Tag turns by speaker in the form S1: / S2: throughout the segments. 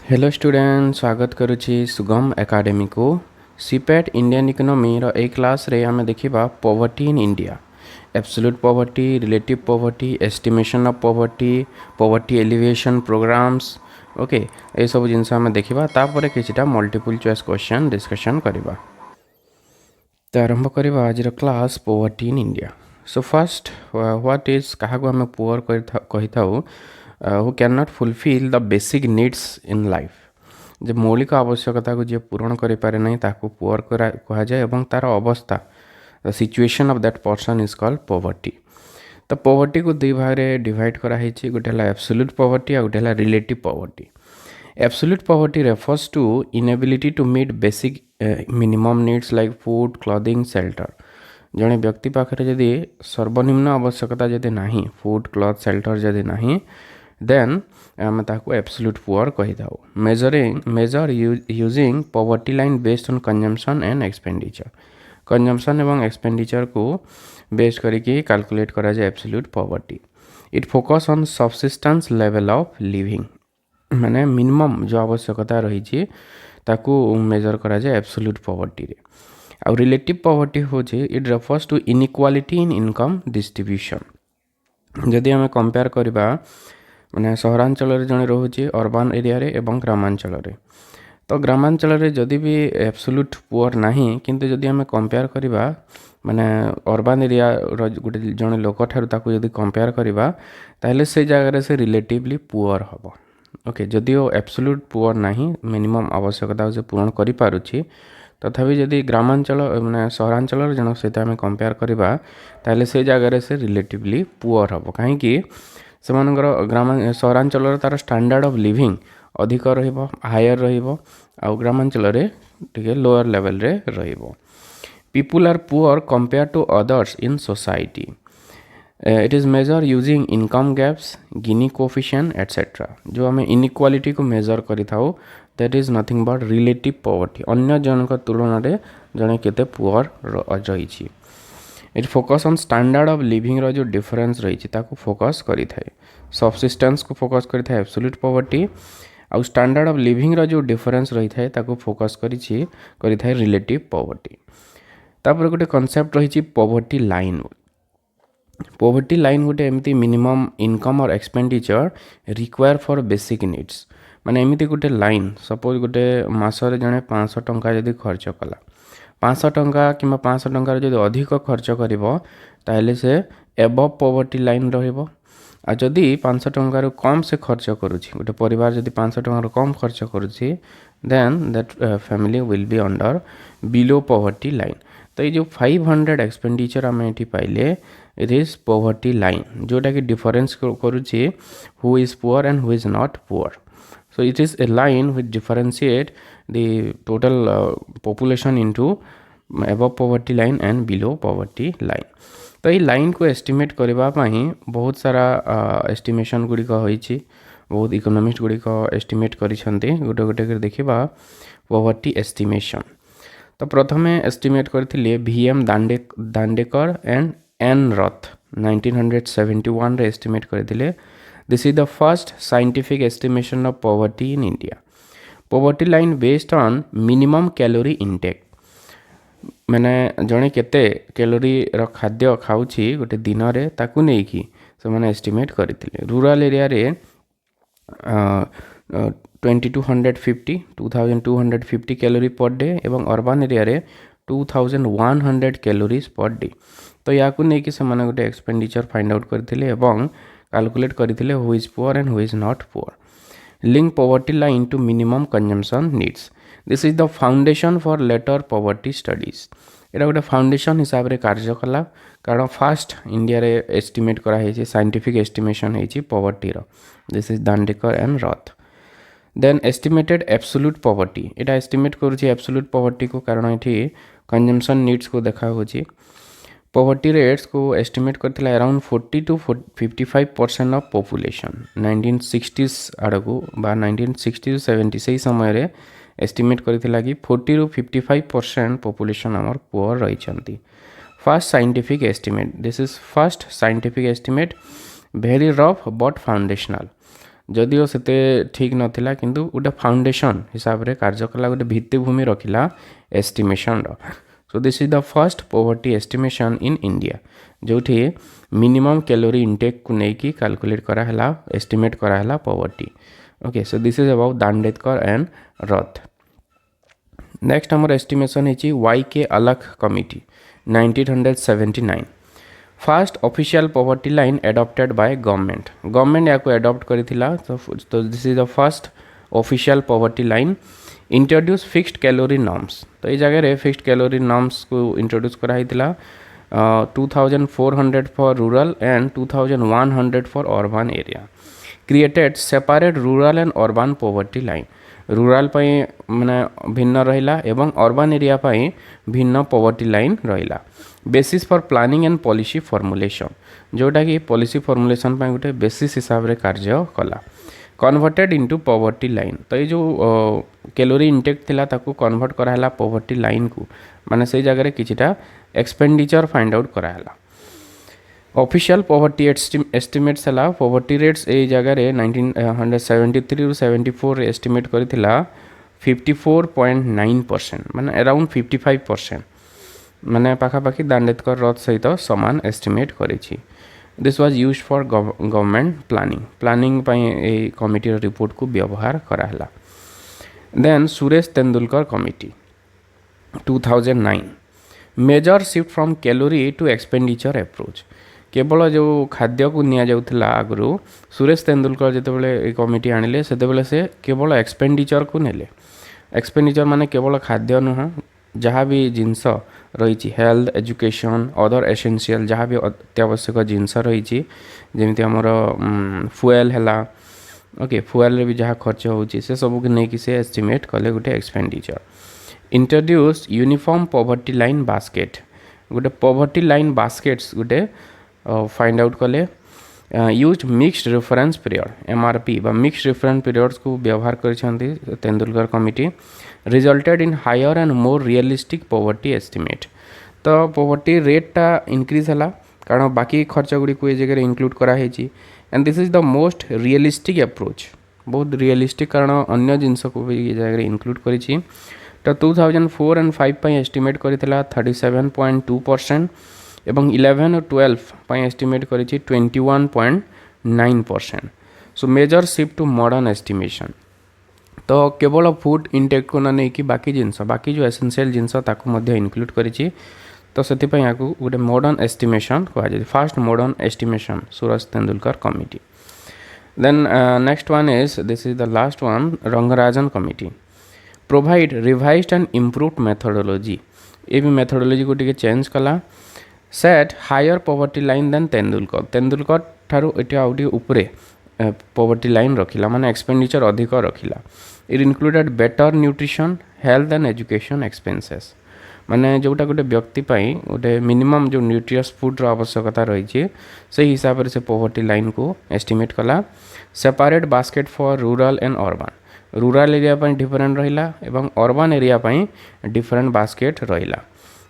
S1: Hello student, स्वागत करुछि सुगम academy को। सीपेट इंडियन इकोनॉमी रो एक क्लास रे हमें देखिबा poverty in India, absolute poverty, relative poverty, estimation of poverty, poverty alleviation programmes. Okay, ए सब जिनस हमें देखिबा तापर किछटा मल्टीपल चॉइस क्वेश्चन डिस्कशन करबा। तो आरंभ करबा आज रो class poverty in India. So first, what is काहा को हमें पुअर कहिथाउ who can not fulfil the basic needs in life. जो मौलिक आवश्यकता को जी पूरण करें ना ताको पुअर कह जाए और तार अवस्था the situation of that person is called poverty. तो पॉवर्टी को दुई भाग में डिवाइड कराई, गोटे है एब्सोल्यूट पॉवर्टी और गोटे है relative poverty. Absolute poverty refers to inability to meet basic minimum needs like food, clothing, shelter. जड़े व्यक्ति पाखे जदि सर्वनिम्न आवश्यकता जदि नहीं, फूड, क्लॉथ, शेल्टर जदि नहीं, देन आम ताको एब्सोल्यूट पुअर कही था। Major using poverty line based on consumption and expenditure. Consumption एवं एक्सपेंडिचर को बेस्ड करके कैलकुलेट करा जाए absolute poverty. It focus on subsistence level of living, माने मिनिमम जो आवश्यकता रही ताको मेजर करा जाए एब्सोल्यूट पॉवर्टी रे। और रिलेटिव पॉवर्टी होचे it refers to inequality in income distribution. जदि आम कंपेयर करबा माने सहरांचल जड़े रोचे अर्बान एरिया रे एवं ग्रामांचल रे, तो ग्रामांचल रे जदि भी एब्सोल्यूट पुअर नहीं, किंतु जदि आम कंपेयर करबा माने अर्बान एरिया गोटे जड़े लोक ठारू ताकू जदि कंपेयर करबा ताहले से जगह से रिलेटिवली पुअर हम। ओके, जदिओ एब्सोल्यूट पुअर नहीं, मिनिमम आवश्यकता से पूरण करि पारुछि, तथापि जदि ग्रामांचल माने सहरांचल जन सहित आम कंपेयर करबा ताहले से जगह से रिलेटिवली पुअर हम। कहीं सेमानकर सहरांचल तार स्टैंडर्ड ऑफ लिविंग अधिक रहिबो, हायर रहिबो, आ ग्रामांचल रे टिके लोअर लेवल रे रहिबो। People are poor compare to others in society. It is measure using income gaps, Gini coefficient etcetera. जो आम इनइक्वालिटी को मेजर करि थाउ that is nothing but relative poverty. अन्य जनक तुलन में जड़े केते पुअर रही। It focus on standard of living रो जो डिफरेंस रही ताको फोकस करि थाए। सबसिस्टेंस को फोकस करि थाए एब्सोल्यूट पॉवर्टी, और स्टैंडर्ड ऑफ लिविंग रो जो डिफरेंस रही थाए ताको फोकस करि थाए रिलेटिव पॉवर्टी। तापर गोटे कॉन्सेप्ट रही पॉवर्टी लाइन। पॉवर्टी लाइन गोटे एमती मिनिमम इनकम और expenditure require for basic needs. माने एमती गोटे लाइन, सपोज गोटे मासरे जड़े 500 टंका जदि खर्च कला, 500 टंका कि 500 टंकार जदि अधिक खर्च करिवो ताहले से एबव पॉवर्टी लाइन रहिबो। आ जदि 500 टंकार कम से खर्च करुछि, गोटे परिवार जदि 500 टंकार कम खर्च करुछि, then that family will be under below poverty line. तो ये जो 500 एक्सपेंडिचर आम ये पाइले, इट इज पॉवर्टी लाइन, जोटा कि डिफरेंस करुछि who is poor and who is not poor. So it is a line which differentiate the total population into above poverty line and below poverty line. तो ये line को estimate करबा पई बहुत सारा एस्टिमेशन गुड़ी होईछि, बहुत इकोनॉमिस्ट गुड़ी एस्टिमेट करिसंते। गोटे गोटे कर देखिबा पॉवर्टी एस्टिमेशन। तो प्रथमे एस्टिमेट करथिले VM दांडेकर एंड एन रथ 1971 रे एस्टिमेट करथिले। This is the first scientific estimation of poverty in India. Poverty line based on minimum calorie intake. मैंने जड़े केते कैलोरी रो खाद्य खाऊछि गोटे दिन रे ताकू नै कि से माने एस्टिमेट करथिले। रूरल एरिया रे 2250 कैलोरी पर डे एवं अर्बन एरिया रे 2100 कैलोरीज पर डे। तो याकू नै कि से माने गोटे एक्सपेंडिचर फाइंड आउट करथिले एवं कैलकुलेट करथिले who is poor and who is not poor. Link poverty line to minimum consumption needs. This is the foundation for later poverty studies. एटा गोटे फाउंडेशन हिसाब रे कार्य कला, कारण फास्ट इंडिया रे एस्टिमेट करा है, साइंटिफिक एस्टिमेशन है पॉवर्टी रो। This is Dandekar and Rath. Then estimated absolute poverty. एटा एस्टिमेट करूछि एब्सोल्यूट पॉवर्टी को, कारण एठी कंजम्पशन नीड्स को देखा होछि। पॉवर्टी रेट्स को एस्टिमेट करथिला around 40 to 55% of population 1960s आड़कू बा 1960 to 70 से समय रे एस्टिमेट करथिला कि 40 to 55% पॉपुलेशन आमर पुअर रही छंती। First scientific estimate, this is first scientific estimate, very rough but foundational. जदिओ सेते ठीक नथिला किंतु गोटे फाउंडेशन हिसाब रे कार्य कला गोटे भित्तिभूमि रखिला एस्टिमेशन रो। So this is the first poverty estimation in India जोठी मिनिमम कैलोरी इंटेक को लेकी कैलकुलेट करा हला एस्टिमेट करा हला poverty. Okay so this is about Dandekar and Rath. Next हमर एस्टिमेशन है YK Alagh committee 1979 first official poverty line adopted by government या को एडॉप्ट करिथिला। तो this is the first official poverty line introduce fixed calorie norms. तो ये जगह रे फिक्स्ड कैलोरी नॉर्म्स को इंट्रोड्यूस करा हिथिला 2400 for rural and 2100 for urban area. Created separate rural and urban poverty line. Rural पाई माने भिन्न रहिला एवं अर्बन एरिया पाई भिन्न पॉवर्टी लाइन रहिला। Basis for planning and policy formulation जोटा कि पॉलिसी फॉर्मुलेशन पाई गोटे बेसिस हिसाब रे कार्य कला। Converted into poverty line. तो ये जो कैलोरी इंटेक थिला ताकू कन्वर्ट कराला पॉवर्टी लाइन को माने से जगह रे किछिटा एक्सपेंडिचर फाइंड आउट कराला। ऑफिशियल पॉवर्टी एस्टिमेट्स हला पॉवर्टी रेट्स ए जगह रे 1973 रु 74 एस्टिमेट करिथिला 54.9% माने अराउंड 55% माने पाखापाखि दांडेडकर रथ सहित समान एस्टिमेट करिछि। This was used for government planning पाई ए कमिटी रिपोर्ट को व्यवहार कराला। Then Suresh Tendulkar committee 2009 major shift from calorie to expenditure approach. केवल जो खाद्य को निया जाउथला आगु सुरेश तेंदुलकर जिते कमिटी आनिले सेते से केवल एक्सपेंडिचर को नेले। एक्सपेंडिचर माने केवल खाद्य नुह जहाँ भी जिनस रही हेल्थ एजुकेशन अदर एसेंशियल जहाँ भी अत्यावश्यक जिनस रही जमीती आमर फुएल है। ओके फुएल रे भी जहाँ खर्च होची से सब के नहीं कि से एस्टिमेट कले गोटे expenditure. Introduce uniform poverty line basket गोटे पॉवर्टी लाइन बास्केट्स गोटे फाइंड आउट कले। Use mixed reference period MRP बा मिक्स्ड रेफरेंस पीरियड्स को व्यवहार करिसेंती Tendulkar committee. Resulted in higher and more realistic poverty estimate. तो पॉवर्टी रेटा इंक्रीज है कारण बाकी खर्च गुड़ी को ये जगह इंक्लूड करा है and this is the most realistic approach बहुत रियलिस्टिक कारण अन्य जिनस को भी ये जगह इंक्लूड करी। तो 2004 एंड 5 पाई एस्टिमेट करिथिला 37.2% एवं 11 और 12 पाई एस्टिमेट करी 21.9%। So major shift to modern estimation. तो केवल फूड इंटेक को नहीं कि बाकी जिनस बाकी जो एसेंशियल जिनस ताकू मध्य इंक्लूड करी। तो से गोटे मॉडर्न एस्टिमेशन कहुए first modern estimation Suresh Tendulkar committee. Then next one is this is the last one Rangarajan committee. Provide revised and improved methodology. ये भी मेथोडोलॉजी को टिके चेंज कला। Set higher poverty line than Tendulkar ठारू एटी आउटी उपरे पॉवर्टी लाइन रखिला माने एक्सपेंडिचर अधिक रखिला। It included better nutrition health and education expenses माने जोटा गोटे व्यक्ति पाई गोटे मिनिमम जो न्यूट्रियस फूड रो आवश्यकता रही से हिसाब से पॉवर्टी लाइन को एस्टिमेट कला। Separate basket for rural and urban rural area पाई डिफरेंट रहिला एवं अर्बन एरिया पाई डिफरेंट बास्केट रहिला।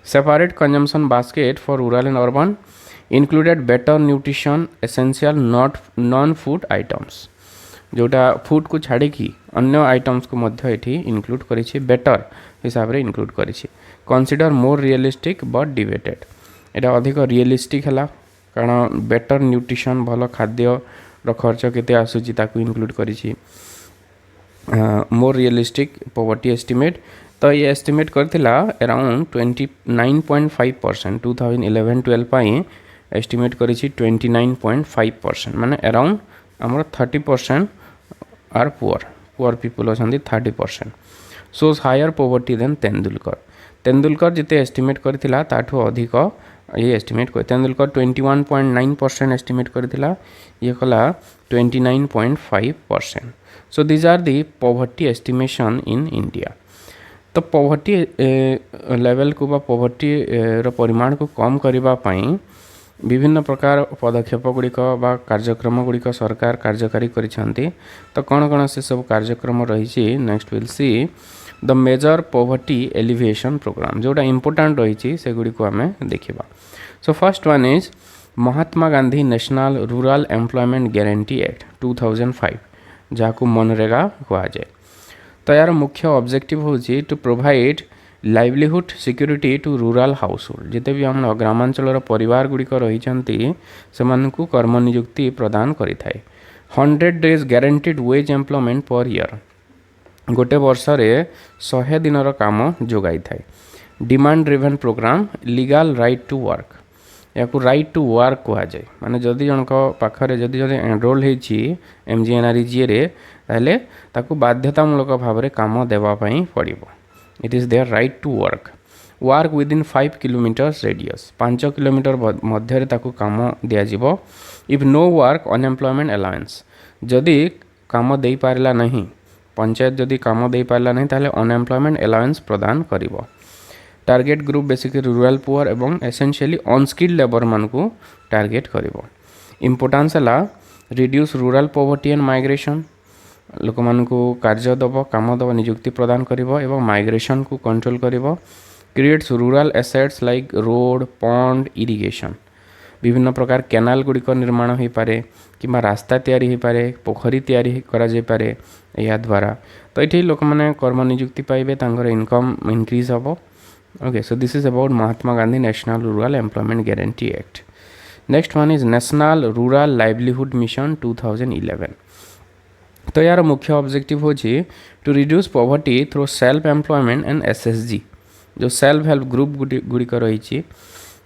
S1: Separate consumption basket for rural and urban included better nutrition essential non food items जोटा फूड को छाड़ी की अन्य आइटम्स को मध्य एठी इंक्लूड करिछि बेटर हिसाब रे इंक्लूड करिछि। Consider more realistic but debated एटा अधिक रियलिस्टिक हला कारण बेटर न्यूट्रिशन भल खाद्य रो खर्च केते आसुची ताकू इंक्लूड करिछि। More realistic poverty estimate. तो ये एस्टिमेट करथिला अराउंड 29.5% 2011-12 पाई एस्टिमेट करिछि 29.5% माने अराउंड हमर 30% आर पुअर पीपल अछंती 30%। Shows higher poverty than Tendulkar जिते एस्टिमेट करथिला ताठो अधिक ये एस्टिमेट कर तेंदुलकर 21.9% एस्टिमेट करथिला ये कला 29.5%। So these are the poverty estimation in India. तो पॉवर्टी लेवल को बा पॉवर्टी रो परिमाण को कम करिबा पई विभिन्न प्रकार पदक्षेप गुड़िक बा कार्यक्रम गुड़िक सरकार कार्यकारी करिसेंती। तो कौन कौन से सब कार्यक्रम रही next will see the major poverty alleviation programme जोटा इंपोर्टेंट रही से गुड़ी को आम देखा। So first one is Mahatma Gandhi national rural employment guarantee act 2005 जहाँ को मनरेगा कहुए। तो यार मुख्य ऑब्जेक्टिव होची to provide livelihood security to rural household. जिते भी हम ग्रामांचल परिवार गुड़िक रही से कर्म नियुक्ति प्रदान करिथाए। 100 days guaranteed wage employment per year, गोटे वर्ष रे 100 दिनर काम जोगाई थाए। Demand driven programme legal right to work, या राइट टू वर्क कह जाए। माने जदि जनक पाखरे जदि एनरोल होती MGNREGA रे ताले ताकू बाध्यतामूलक भाव में काम देवाई पड़ो। It is their right to work. Work within 5 kilometres radius, 5 kilometre मध्य ताकू काम दिज्व। If no work unemployment allowance, जदि काम दे पारला नहीं, पंचायत जदि काम दे पारला नहीं ताले अनएम्प्लॉयमेंट अलाउंस प्रदान करिवो। Target group basically rural poor एवं एसेंशियली अनस्किल्ड लेबर मान को टार्गेट करिवो। इंपोर्टेंस है reduce rural poverty and migration, लोक मान को कार्य दब, काम दब, नियुक्ति प्रदान करिवो एवं माइग्रेशन को कंट्रोल करिवो। Creates rural assets like road, pond, irrigation, विभिन्न प्रकार कैनाल गुड़िक निर्माण हो पारे कि रास्ता तैयारी हो पारे, पोखरी तैयारी करा जाय पारे या द्वारा। तो ये लोक मैंने कर्म नियुक्ति पाइबे, तांकर इनकम इंक्रीज हम। Okay, so this is about Mahatma Gandhi National Rural Employment Guarantee Act. Next one is National Rural Livelihood Mission 2011. तो यार मुख्य ऑब्जेक्टिव होची to reduce poverty through self employment and SSG, जो सेल्फ हेल्प ग्रुप गुड़िक रही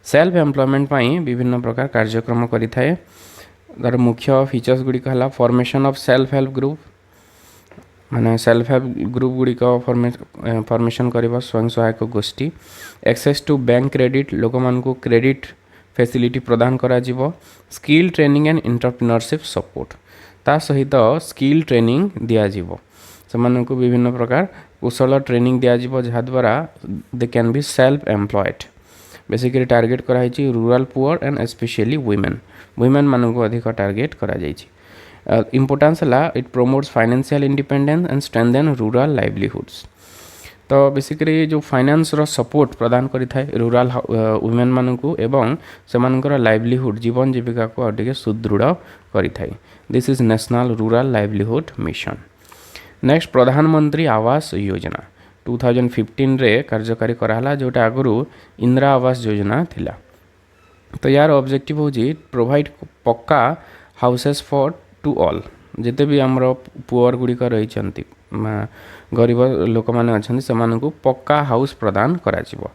S1: self employment पाई विभिन्न प्रकार कार्यक्रम करिथाए। तार मुख्य फीचर्स गुड़िक है formation of self help group, माने सेल्फ हेल्प ग्रुप गुड़िक फॉर्मेशन करवा स्वयं सहायक गोष्ठी। एक्सेस टू बैंक क्रेडिट, लोक मान को क्रेडिट फैसिलिटी प्रदान करा जीवो। Skill training and entrepreneurship support, ता सहित स्किल ट्रेनिंग दिया जीवो। सेमानंकु विभिन्न प्रकार कुशल ट्रेनिंग दिया जीवो, जहा द्वारा they can be self employed. Basically target कराई rural poor and specially women मानक अधिक टार्गेट करा जाइछि। इम्पोर्टेंस है it promotes financial independence and strengthen rural livelihoods. तो बेसिकली जो फाइनेंस रो सपोर्ट प्रदान करिथाए रूरल वुमेन मानकु एवं सेमानकर लाइवलीहुड जीवन जीविका को अधिक सुदृढ़ करिथाए। This is national rural livelihood mission. Next Pradhan Mantri Awas योजना 2015 रे कार्यकारी कराला, जोटा आगु इंदिरा आवास योजना थिला। तो यार ऑब्जेक्टिव होची प्रोवाइड पक्का हाउसेस फॉर टू ऑल, जिते भी आमर पुअर गुड़िक रही गरीब लोक मैंने अच्छा से पक्का हाउस प्रदान करा जीवो।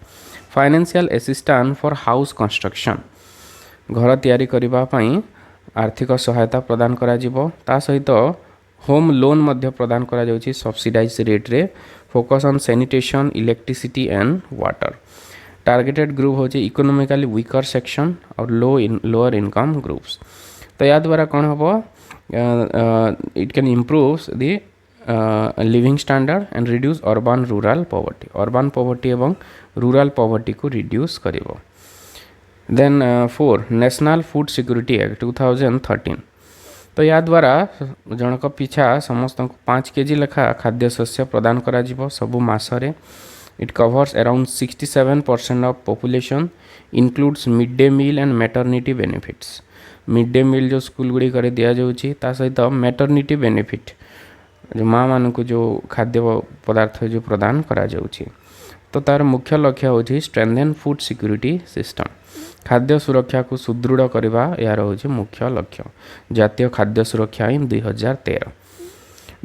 S1: Financial assistance for house construction, घर तैयारी करबा पई आर्थिक सहायता प्रदान करा जीवो। ता सहित होम लोन मध्य प्रदान करा जाउची सब्सिडाइज रेट रे। Focus on sanitation, electricity and water. Targeted group होची इकोनॉमिकली वीकर सेक्शन और लोअर इनकम ग्रुप्स। तो या द्वारा कौन हम it can improve the living standard and reduce urban rural poverty एवं रूरल पॉवर्टी को रिड्यूस करिवो। Then 4 national food security act 2013। तो या द्वारा जनक पिछा समस्त 5 kg लेखा खाद्य शस्य प्रदान करा जीवो सबु मासरे। It covers around 67% of population, includes mid day meal and maternity benefits. Mid day meal जो स्कूल गुड़ी करे दिया जाउची, ता सहित मैटरनिटी बेनिफिट जो माँ मान को जो खाद्य पदार्थ जो प्रदान करा जाउची। तो तार मुख्य लक्ष्य होची स्ट्रेंथन फूड सिक्योरिटी सिस्टम, खाद्य सुरक्षा को सुदृढ़ करवा यार होची मुख्य लक्ष्य। जातीय खाद्य सुरक्षा आईन 2013।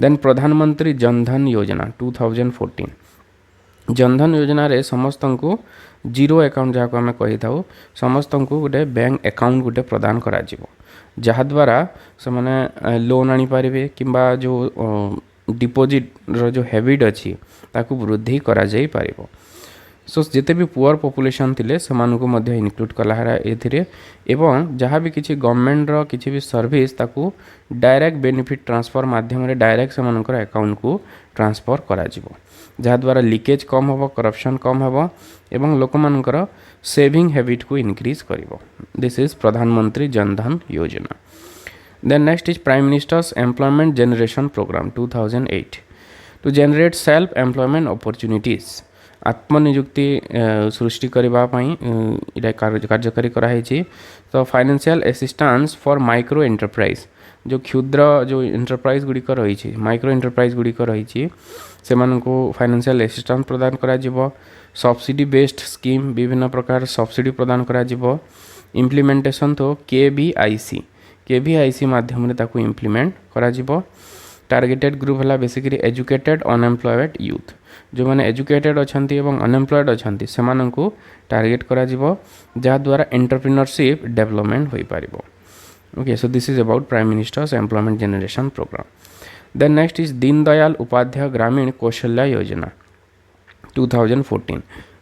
S1: देन प्रधानमंत्री जनधन योजना 2014। जनधन योजना रे समस्त को जीरो अकाउंट जहाँ को आम कही था समस्त को गोटे बैंक अकाउंट गोटे प्रदान करा जीवो, जहाद्वारा से मैंने लोन आनीपारे कि जो डिपोजिट रो जो हैबिट अच्छी ताकू वृद्धि करा जाई पारिबो। सो जिते भी पुअर पॉपुलेशन थिले सेमानकु मध्य इनक्लूड कलाहारा एथिरे एवं जहाँ भी किसी गवर्नमेंट रो किसी भी सर्विस ताकू डायरेक्ट बेनिफिट ट्रांसफर माध्यम रे डायरेक्ट सेमानकर अकाउंट को ट्रांसफर करा जिवो, जहाद्वारा लीकेज कम हम, करप्शन कम हम एवं लोक मानकर सेविंग हैबिट को इनक्रीज करिवो। This is Pradhan Mantri Jan Dhan Yojana. Then next is prime minister's employment generation programme 2008 to generate self employment opportunities. आत्मनियुक्ति सृष्टि करने कार्यकारी कराई। तो financial assistance for micro enterprise, जो क्षुद्र जो एंटरप्राइज गुड़िक रही माइक्रो एंटरप्राइज गुड़िक रही से फाइनेंशियल असिस्टेंस प्रदान करा जिवो सब्सिडी बेस्ड स्कीम विभिन्न प्रकार सब्सिडी प्रदान करा जिवो इम्प्लीमेंटेशन तो केवीआईसी माध्यम ताकू इम्प्लीमेंट करा जिवो टार्गेटेड ग्रुप है बेसिकली एजुकेटेड अनएम्प्लॉयड यूथ जो मैंने एजुकेटेड अच्छा अनएम्प्लॉयड अच्छा से टार्गेट करा जिवो जहाँ द्वारा एंटरप्रेन्योरशिप डेवलपमेंट हो पार okay so this is about prime minister's employment generation programme then next is Deen Dayal Upadhyaya Grameen Kaushalya Yojana 2014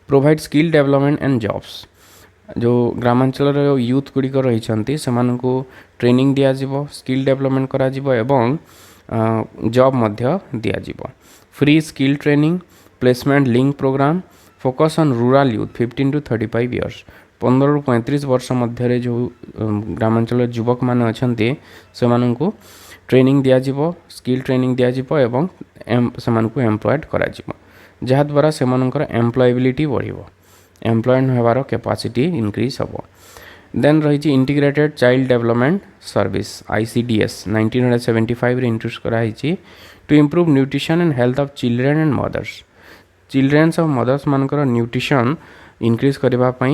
S1: provide skill development and jobs जो ग्रामांचल यूथ गुड़िक रही से ट्रेनिंग दिज्व स्किल डेवलपमेंट करा जिवो एवं जॉब मध्य दिज्व free skill training placement link programme focus on rural youth 15 to 35 years 15 ରୁ 35 वर्ष मध्य जो ग्रामांचल युवक मैंने अच्छा से ट्रेनिंग दिज्व स्किल ट्रेनिंग दिज्व एवं से एम्प्लॉयड करा जहाँद्वारा से एम्प्लॉयबिलिटी बढ़ो एम्प्लॉयड होबार कैपेसिटी इंक्रीज हम देन रही integrated child development service ICDS 1975 रे इंट्रोड्यूस कराई to improve nutrition and health of children and mothers children's और मदर्स मानकर न्यूट्रिशन इंक्रीज करने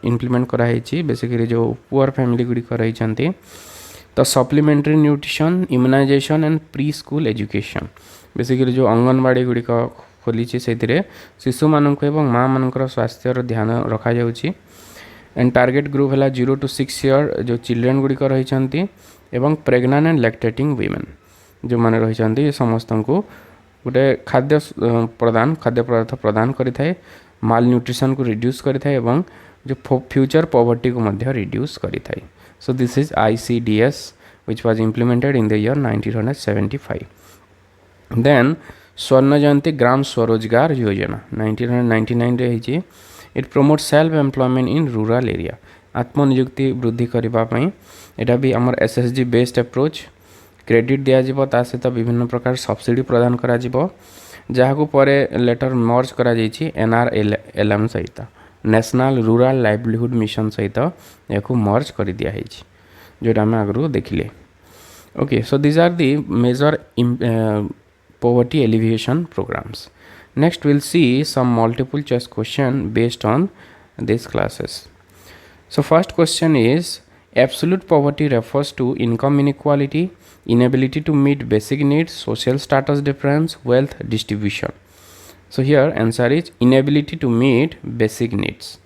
S1: इम्प्लीमेंट कराई बेसिकली जो पुअर फैमिली गुड़िक रही तो supplementary nutrition immunisation and pre school education basically जो अंगनवाड़ी गुड़िक खोली से शिशु मानक एवं माँ मानकर स्वास्थ्यर ध्यान रखा जाउछि एंड टार्गेट ग्रुप है 0 to 6 ईयर जो चिल्ड्रेन गुड़िक रही एवं प्रेग्नेंट एंड लैक्टेटिंग वीमेन जो मैंने रही समस्त को गोटे खाद्य पदार्थ प्रदान करें माल न्यूट्रिशन को रिड्यूस करें एवं जो फ्यूचर पॉवर्टी को मध्य रिड्यूस करें so this is ICDS which was implemented in the year 1975 then Swarna Jayanti Gram Swarozgar Yojana 1999 रे है it promote self employment in rural area आत्मनियुक्ति वृद्धि करने यहाँ भी आमर SSG बेस्ड अप्रोच क्रेडिट दिज्व ता सहित विभिन्न प्रकार सब्सिडी प्रदान करा जहाँ को परे लेटर मर्ज करा NRLM सहित नेशनल रूरल लाइवलीहुड मिशन सहित या मर्ज कर दिखाई जोटा आम आगु देखिले okay so these are the major poverty alleviation programs. Next we'll see some multiple choice question based on these classes. So first question is absolute poverty refers to income inequality, inability to meet basic needs, social status difference, wealth distribution. So here answer is inability to meet basic needs.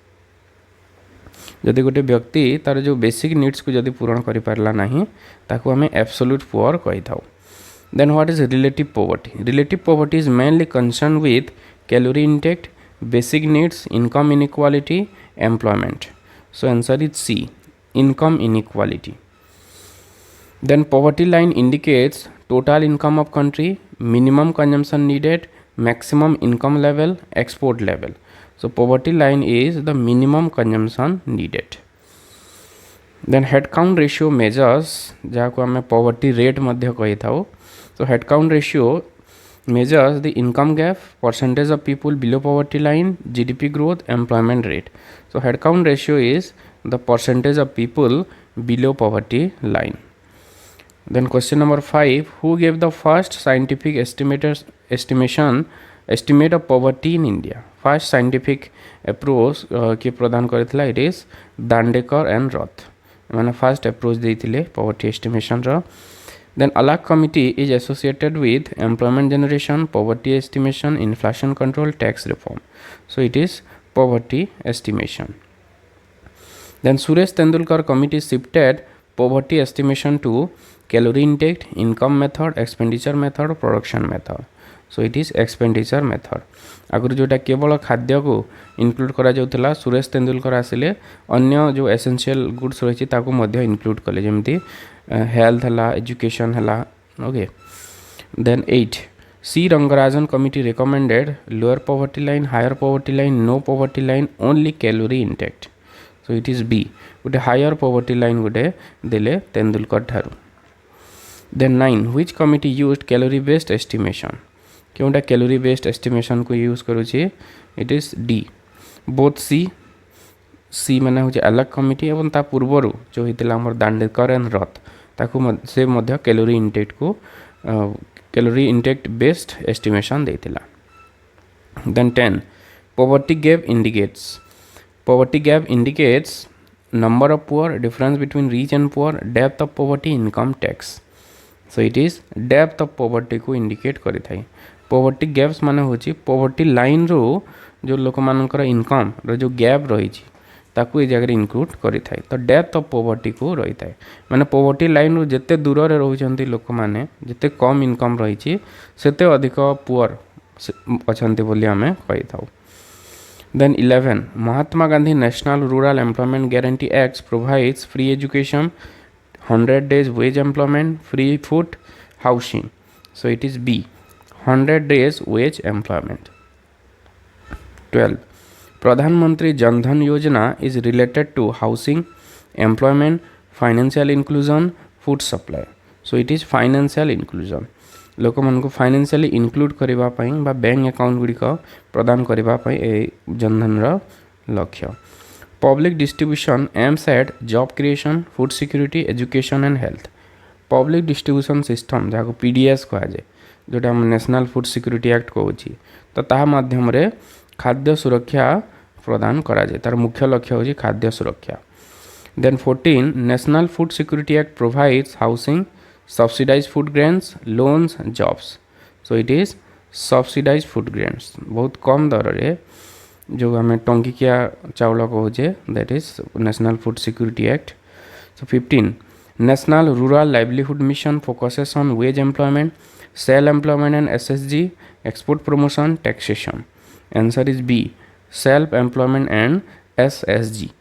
S1: जदि गोटे व्यक्ति तार जो basic needs को जदि पूरण कर पारला नहीं ताको हमें एब्सोल्यूट पुअर कही थाउ Then what is relative poverty? Relative poverty is mainly concerned with calorie intake, basic needs, income inequality, employment. So answer is C, income inequality. Then poverty line indicates total income of country, minimum consumption needed, maximum income level, export level. So poverty line is the minimum consumption needed. Then headcount ratio measures जहाँ को हमें poverty rate मध्य कही था So headcount ratio measures the income gap, percentage of people below poverty line, GDP growth, employment rate. So headcount ratio is the percentage of people below poverty line. Then question number 5, who gave the first scientific estimate of poverty in India? First scientific approach के प्रदान करथिला it is Dandekar and रथ मैंने first approach देथिले poverty estimation रा Then ALAC committee is associated with employment generation, poverty estimation, inflation control, tax reform. So it is poverty estimation. Then Suresh Tendulkar committee shifted poverty estimation to calorie intake, income method, expenditure method, production method. So it is expenditure method. आगुरी जोटा केवल खाद्य को include करा जाउथला सुरेश तेंदुलकर आसिले अन्य जो essential goods रही ताको मध्य include कले जेमती हेल्थ है एजुकेशन है okay then 8 C Rangarajan committee recommended lower poverty line, higher poverty line, no poverty line, only calorie intake. So it is B गोटे higher poverty line गोटे देले तेंदुलकर ठारू. Then 9 which committee used calorie based estimation? क्योंटा calorie based estimation को use करूची it is D both C माने होचे अलग committee एवं ता पूर्वरु जो हितला हमर दांडेकर एंड रथ से मध्य कैलोरी इंटेक को कैलोरी इंटेक बेस्ड एस्टिमेशन देथिला। Then 10 poverty gap indicates number of poor, difference between rich and poor, depth of poverty, income tax. So it is depth of poverty को indicate करि Thai. poverty gaps माने होची poverty line रो जो लोक मानकर income रो जो gap रही ताकू ए जगह इनक्लूड करि थाई। तो डेप्थ ऑफ पोवर्टी को रही थाए माने पोवर्टी लाइन रो जते दूर रे रहउछंती लोक माने जते कम इनकम रही सेते अधिक पुअर अछंती बोली हमें कहि थाउ। Then 11 Mahatma Gandhi National Rural Employment Guarantee Act provides free education, 100 days wage employment, free food, housing. So it is B, 100 days wage employment. 12 Pradhan Mantri Jan Dhan Yojana is related to housing, employment, financial inclusion, food supply. So it is financial inclusion. लोक मान को financially include करबा पई बा bank account गुडी को प्रदान करबा पई ए जनधन रो लक्ष्य। Public distribution aims at job creation, food security, education and health. Public distribution system जाको पीडीएस कहा जाए जोटा हम नेशनल फूड सिक्योरिटी एक्ट कहूची तो ता माध्यम रे खाद्य सुरक्षा प्रदान करा जाए तार मुख्य लक्ष्य होची खाद्य सुरक्षा। Then 14 national food security act provides housing, subsidized food grains, loans, jobs. So it is subsidized food grains बहुत कम दर रे जो हमें टंकिकिया चावल कहे that is national food security act. So 15 national rural livelihood mission focuses on wage employment, self employment and SSG, export promotion, taxation. Answer is B, self employment and SSG.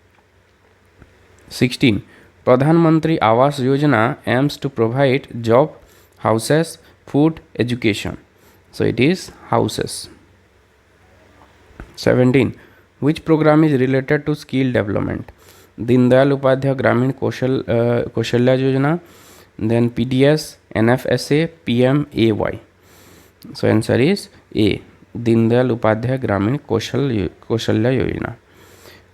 S1: 16 Pradhan Awas Yojana aims to provide job, houses, food, education. So it is houses. 17 which program is related to skill development? Deen Dayal Upadhyaya Gramin Kaushalya Yojana, then PDS, NFSA, PMAY. So answer is A, Deen Dayal Upadhyaya Gramin Kaushalya Yojana.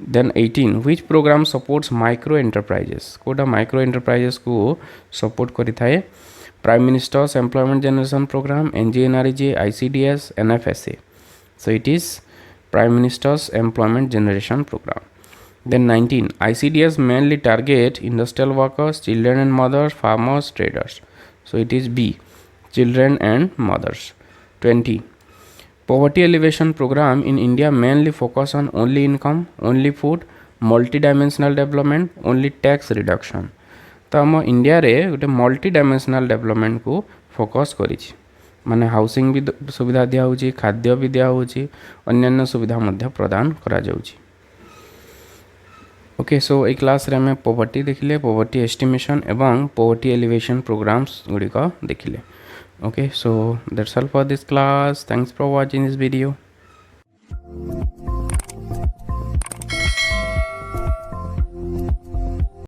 S1: Then 18 which program supports micro enterprises? कोटा micro enterprises को support करी थाए Prime Minister's Employment Generation Program, NGNREG, ICDS, NFSA. So it is Prime Minister's Employment Generation Program. Then 19 ICDS mainly target industrial workers, children and mothers, farmers, traders. So it is B, children and mothers. 20 Poverty Alleviation Program in India mainly focus on only income, only food, multi-dimensional development, only tax reduction. तो आम India रे गोटे multi dimensional development को focus करिछि माने housing भी सुविधा दिया होछि, खाद्य भी दिया होछि, अन्यान्य सुविधा मध्य प्रदान करा जाउछि। ओके सो ए क्लास रे हमें पॉवर्टी देखिले, पॉवर्टी एस्टिमेशन एवं पॉवर्टी एलिवेशन प्रोग्राम्स गुडी को देखिले। Okay, so that's all for this class. Thanks for watching this video.